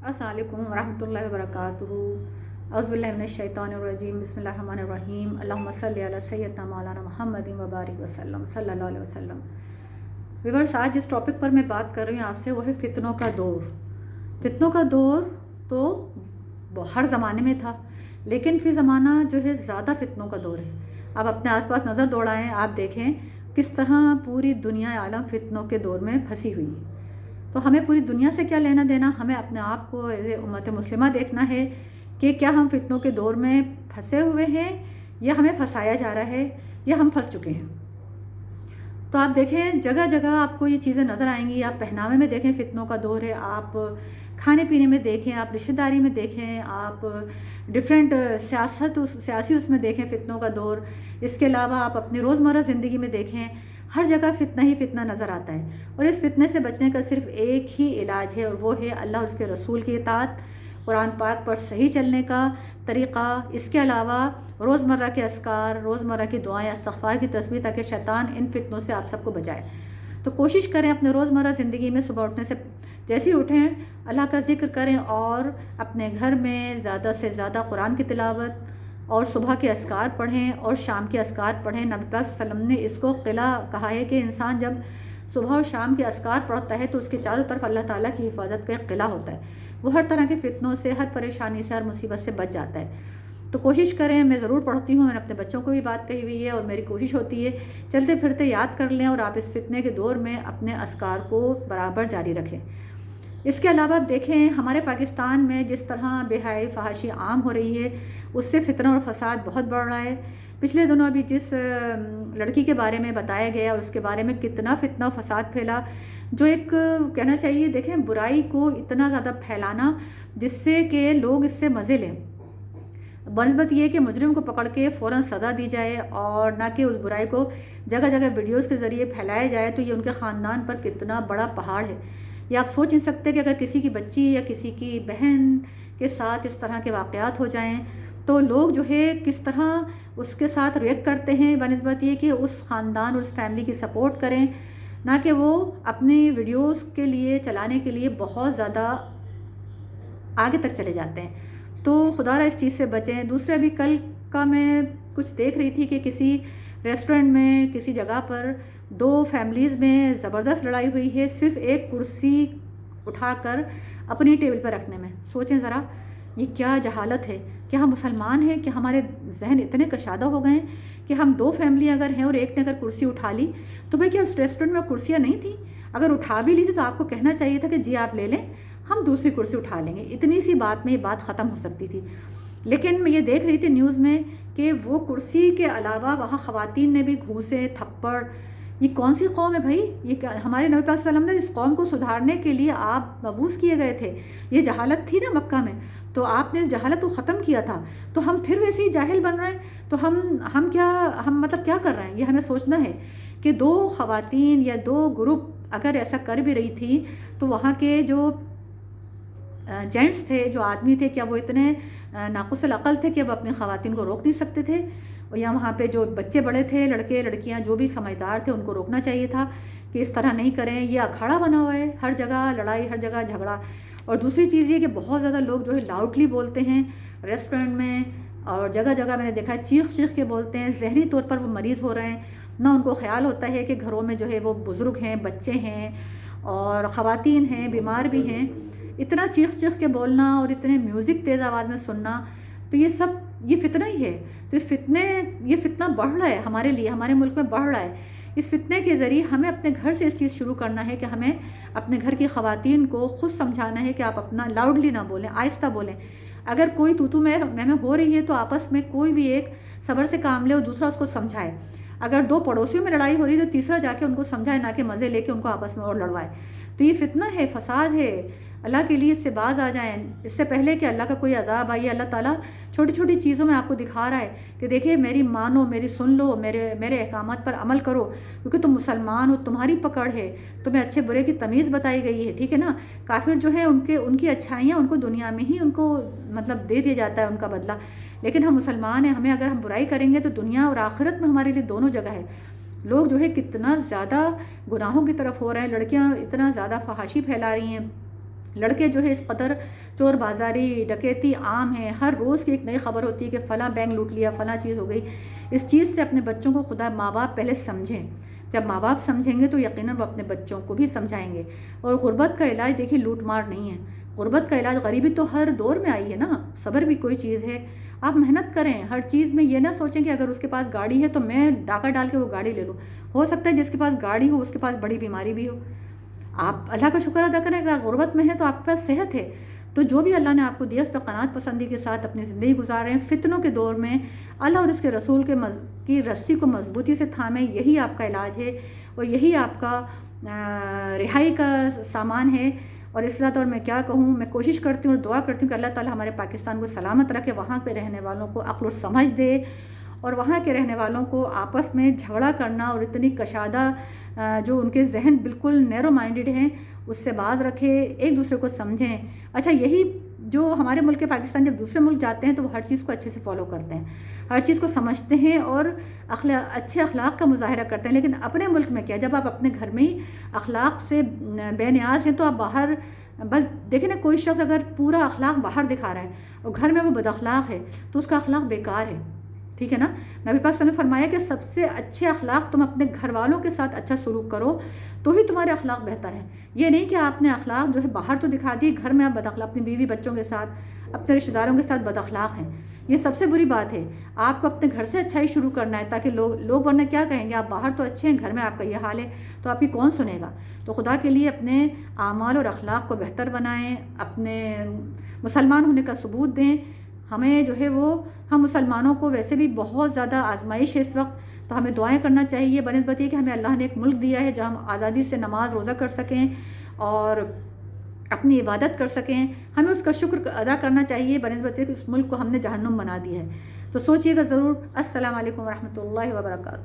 السلام علیکم ورحمۃ اللہ وبرکاتہ۔ اعوذ باللہ من الشیطان الرجیم، بسم اللہ الرحمن الرحیم، اللہم صلی علی سیدنا مولانا محمد وبارک وسلم صلی اللہ علیہ وسلم۔ ویورس، آج جس ٹاپک پر میں بات کر رہی ہوں آپ سے وہ ہے فتنوں کا دور۔ فتنوں کا دور تو ہر زمانے میں تھا، لیکن فی زمانہ جو ہے زیادہ فتنوں کا دور ہے۔ آپ اپنے آس پاس نظر دوڑائیں، آپ دیکھیں کس طرح پوری دنیا عالم فتنوں کے دور میں پھنسی ہوئی ہے۔ تو ہمیں پوری دنیا سے کیا لینا دینا، ہمیں اپنے آپ کو ایز اے امت مسلمہ دیکھنا ہے کہ کیا ہم فتنوں کے دور میں پھنسے ہوئے ہیں یا ہمیں پھنسایا جا رہا ہے یا ہم پھنس چکے ہیں۔ تو آپ دیکھیں جگہ جگہ آپ کو یہ چیزیں نظر آئیں گی۔ آپ پہناوے میں دیکھیں فتنوں کا دور ہے، آپ کھانے پینے میں دیکھیں، آپ رشتہ داری میں دیکھیں، آپ ڈفرینٹ سیاسی اس میں دیکھیں فتنوں کا دور۔ اس کے علاوہ آپ اپنی روزمرہ زندگی میں دیکھیں، ہر جگہ فتنہ ہی فتنہ نظر آتا ہے۔ اور اس فتنے سے بچنے کا صرف ایک ہی علاج ہے، اور وہ ہے اللہ اور اس کے رسول کی اطاعت، قرآن پاک پر صحیح چلنے کا طریقہ۔ اس کے علاوہ روزمرہ کے اذکار، روزمرہ کی دعائیں، استغفار کی تسبیح، تاکہ شیطان ان فتنوں سے آپ سب کو بچائے۔ تو کوشش کریں اپنے روزمرہ زندگی میں صبح اٹھنے سے جیسے ہی اٹھیں اللہ کا ذکر کریں، اور اپنے گھر میں زیادہ سے زیادہ قرآن کی تلاوت اور صبح کے اذکار پڑھیں اور شام کے اذکار پڑھیں۔ نبی پاک صلی اللہ علیہ وسلم نے اس کو قلعہ کہا ہے کہ انسان جب صبح اور شام کے اذکار پڑھتا ہے تو اس کے چاروں طرف اللہ تعالیٰ کی حفاظت کا ایک قلعہ ہوتا ہے، وہ ہر طرح کے فتنوں سے، ہر پریشانی سے، ہر مصیبت سے بچ جاتا ہے۔ تو کوشش کریں، میں ضرور پڑھتی ہوں، میں نے اپنے بچوں کو بھی بات کہی ہوئی ہے، اور میری کوشش ہوتی ہے چلتے پھرتے یاد کر لیں، اور آپ اس فتنے کے دور میں اپنے اذکار کو برابر جاری رکھیں۔ اس کے علاوہ آپ دیکھیں ہمارے پاکستان میں جس طرح بے حیائی فحاشی عام ہو رہی ہے، اس سے فتنہ اور فساد بہت بڑھ رہا ہے۔ پچھلے دنوں ابھی جس لڑکی کے بارے میں بتایا گیا، اس کے بارے میں کتنا فتنہ و فساد پھیلا، جو ایک کہنا چاہیے، دیکھیں برائی کو اتنا زیادہ پھیلانا جس سے کہ لوگ اس سے مزے لیں، بنسبت یہ کہ مجرم کو پکڑ کے فوراً سزا دی جائے، اور نہ کہ اس برائی کو جگہ جگہ ویڈیوز کے ذریعے پھیلایا جائے، تو یہ ان کے خاندان پر کتنا بڑا پہاڑ ہے۔ یہ آپ سوچ نہیں سکتے کہ اگر کسی کی بچی یا کسی کی بہن کے ساتھ اس طرح کے واقعات ہو جائیں تو لوگ جو ہے کس طرح اس کے ساتھ ریئیکٹ کرتے ہیں، بنسبت یہ کہ اس خاندان اور اس فیملی کی سپورٹ کریں، نہ کہ وہ اپنی ویڈیوز کے لیے چلانے کے لیے بہت زیادہ آگے تک چلے جاتے ہیں۔ تو خدا را اس چیز سے بچیں۔ دوسرے ابھی کل کا میں کچھ دیکھ رہی تھی کہ کسی ریسٹورنٹ میں کسی جگہ پر دو فیملیز میں زبردست لڑائی ہوئی ہے، صرف ایک کرسی اٹھا کر اپنی ٹیبل پر رکھنے میں۔ سوچیں ذرا، یہ کیا جہالت ہے! کہ ہم مسلمان ہیں کہ ہمارے ذہن اتنے کشادہ ہو گئے ہیں کہ ہم دو فیملی اگر ہیں اور ایک نے اگر کرسی اٹھا لی تو بھئی کیا اس ریسٹورنٹ میں کرسیاں نہیں تھیں؟ اگر اٹھا بھی لی تھی تو آپ کو کہنا چاہیے تھا کہ جی آپ لے لیں، ہم دوسری کرسی اٹھا لیں گے۔ اتنی سی بات میں یہ بات ختم ہو سکتی تھی۔ لیکن میں یہ دیکھ رہی تھی نیوز میں کہ وہ کرسی کے علاوہ وہاں خواتین نے بھی گھوسے، تھپڑ۔ یہ کون سی قوم ہے بھائی؟ یہ ہمارے نبی پاک صلی اللہ علیہ وسلم نے اس قوم کو سدھارنے کے لیے آپ مبعوث کیے گئے تھے۔ یہ جہالت تھی نا مکہ میں، تو آپ نے اس جہالت کو ختم کیا تھا، تو ہم پھر ویسے ہی جاہل بن رہے ہیں۔ تو ہم مطلب کیا کر رہے ہیں؟ یہ ہمیں سوچنا ہے کہ دو خواتین یا دو گروپ اگر ایسا کر بھی رہی تھی تو وہاں کے جو جینٹس تھے، جو آدمی تھے، کیا وہ اتنے ناقص العقل تھے کہ وہ اپنی خواتین کو روک نہیں سکتے تھے؟ یا وہاں پہ جو بچے بڑے تھے، لڑکے لڑکیاں جو بھی سمجھدار تھے، ان کو روکنا چاہیے تھا کہ اس طرح نہیں کریں۔ یہ اکھاڑا بنا ہوا ہے، ہر جگہ لڑائی، ہر جگہ جھگڑا۔ اور دوسری چیز یہ کہ بہت زیادہ لوگ جو ہے لاؤڈلی بولتے ہیں ریسٹورنٹ میں، اور جگہ جگہ میں نے دیکھا ہے چیخ چیخ کے بولتے ہیں۔ ذہنی طور پر وہ مریض ہو رہے ہیں، نہ ان کو خیال ہوتا ہے کہ گھروں میں جو ہے وہ بزرگ ہیں، بچے ہیں اور خواتین ہیں، بیمار بھی ہیں۔ اتنا چیخ چیخ کے بولنا اور اتنے میوزک تیز آواز میں سننا، تو یہ سب یہ فتنہ ہی ہے۔ تو یہ فتنہ بڑھ رہا ہے ہمارے لیے، ہمارے ملک میں بڑھ رہا ہے۔ اس فتنے کے ذریعے ہمیں اپنے گھر سے اس چیز شروع کرنا ہے کہ ہمیں اپنے گھر کی خواتین کو خود سمجھانا ہے کہ آپ اپنا لاؤڈلی نہ بولیں، آہستہ بولیں۔ اگر کوئی تو میں ہو رہی ہے تو آپس میں کوئی بھی ایک صبر سے کام لے اور دوسرا اس کو سمجھائے۔ اگر دو پڑوسیوں میں لڑائی ہو رہی ہے تو تیسرا جا کے ان کو سمجھائے، نہ کہ مزے لے کے ان کو آپس میں اور لڑوائے۔ تو یہ فتنہ ہے، فساد ہے۔ اللہ کے لیے اس سے باز آ جائیں، اس سے پہلے کہ اللہ کا کوئی عذاب آئے۔ اللہ تعالیٰ چھوٹی چھوٹی چیزوں میں آپ کو دکھا رہا ہے کہ دیکھیے میری مانو، میری سن لو، میرے احکامات پر عمل کرو، کیونکہ تم مسلمان ہو، تمہاری پکڑ ہے، تمہیں اچھے برے کی تمیز بتائی گئی ہے، ٹھیک ہے نا۔ کافر جو ہے ان کی اچھائیاں ان کو دنیا میں ہی ان کو مطلب دے دیا جاتا ہے ان کا بدلہ، لیکن ہم مسلمان ہیں، ہمیں اگر ہم برائی کریں گے تو دنیا اور آخرت میں ہمارے لیے دونوں جگہ ہے۔ لوگ جو ہے کتنا زیادہ گناہوں کی طرف ہو رہے ہیں، لڑکیاں اتنا زیادہ فحاشی پھیلا رہی ہیں، لڑکے جو ہے اس قدر چور بازاری ڈکیتی عام ہے، ہر روز کی ایک نئی خبر ہوتی ہے کہ فلاں بینک لوٹ لیا، فلاں چیز ہو گئی۔ اس چیز سے اپنے بچوں کو خدا ماں باپ پہلے سمجھیں، جب ماں باپ سمجھیں گے تو یقیناً وہ اپنے بچوں کو بھی سمجھائیں گے۔ اور غربت کا علاج دیکھیے لوٹ مار نہیں ہے، غربت کا علاج، غریبی تو ہر دور میں آئی ہے نا، صبر بھی کوئی چیز ہے۔ آپ محنت کریں ہر چیز میں، یہ نہ سوچیں کہ اگر اس کے پاس گاڑی ہے تو میں ڈاکہ ڈال کے وہ گاڑی لے لوں۔ ہو سکتا ہے جس کے پاس گاڑی ہو اس کے پاس بڑی بیماری بھی ہو، آپ اللہ کا شکر ادا کریں کہ غربت میں ہے تو آپ کے پاس صحت ہے، تو جو بھی اللہ نے آپ کو دیا اس پہ قناعت پسندی کے ساتھ اپنی زندگی گزار رہے ہیں۔ فتنوں کے دور میں اللہ اور اس کے رسول کی رسی کو مضبوطی سے تھامیں، یہی آپ کا علاج ہے اور یہی آپ کا رہائی کا سامان ہے۔ اور اس ذات اور میں کیا کہوں، میں کوشش کرتی ہوں اور دعا کرتی ہوں کہ اللہ تعالی ہمارے پاکستان کو سلامت رکھے، وہاں پہ رہنے والوں کو عقل و سمجھ دے، اور وہاں کے رہنے والوں کو آپس میں جھگڑا کرنا اور اتنی کشادہ جو ان کے ذہن بالکل نیرو مائنڈڈ ہیں اس سے باز رکھے، ایک دوسرے کو سمجھیں۔ اچھا یہی جو ہمارے ملک کے پاکستان جب دوسرے ملک جاتے ہیں تو وہ ہر چیز کو اچھے سے فالو کرتے ہیں، ہر چیز کو سمجھتے ہیں اور اچھے اخلاق کا مظاہرہ کرتے ہیں، لیکن اپنے ملک میں کیا، جب آپ اپنے گھر میں ہی اخلاق سے بے نیاز ہیں تو آپ باہر بس دیکھیں نا، کوئی شخص اگر پورا اخلاق باہر دکھا رہا ہے اور گھر میں وہ بد اخلاق ہے تو اس کا اخلاق بیکار ہے، ٹھیک ہے نا۔ نبی پاک صلی اللہ علیہ وسلم نے فرمایا کہ سب سے اچھے اخلاق تم اپنے گھر والوں کے ساتھ اچھا سلوک کرو تو ہی تمہارے اخلاق بہتر ہیں، یہ نہیں کہ آپ نے اخلاق جو ہے باہر تو دکھا دی، گھر میں آپ بد اخلاق، اپنی بیوی بچوں کے ساتھ، اپنے رشتہ داروں کے ساتھ بد اخلاق ہیں، یہ سب سے بری بات ہے۔ آپ کو اپنے گھر سے اچھائی شروع کرنا ہے تاکہ لوگ ورنہ کیا کہیں گے، آپ باہر تو اچھے ہیں، گھر میں آپ کا یہ حال ہے تو آپ کی کون سنے گا۔ تو خدا کے لیے اپنے اعمال اور اخلاق کو بہتر بنائیں، اپنے مسلمان ہونے کا ثبوت دیں۔ ہمیں جو ہے وہ، ہم مسلمانوں کو ویسے بھی بہت زیادہ آزمائش ہے اس وقت، تو ہمیں دعائیں کرنا چاہیے بنسبت یہ کہ ہمیں اللہ نے ایک ملک دیا ہے جہاں ہم آزادی سے نماز روزہ کر سکیں اور اپنی عبادت کر سکیں، ہمیں اس کا شکر ادا کرنا چاہیے بنسبت یہ کہ اس ملک کو ہم نے جہنم بنا دیا ہے۔ تو سوچیے گا ضرور۔ السلام علیکم ورحمۃ اللہ وبرکاتہ۔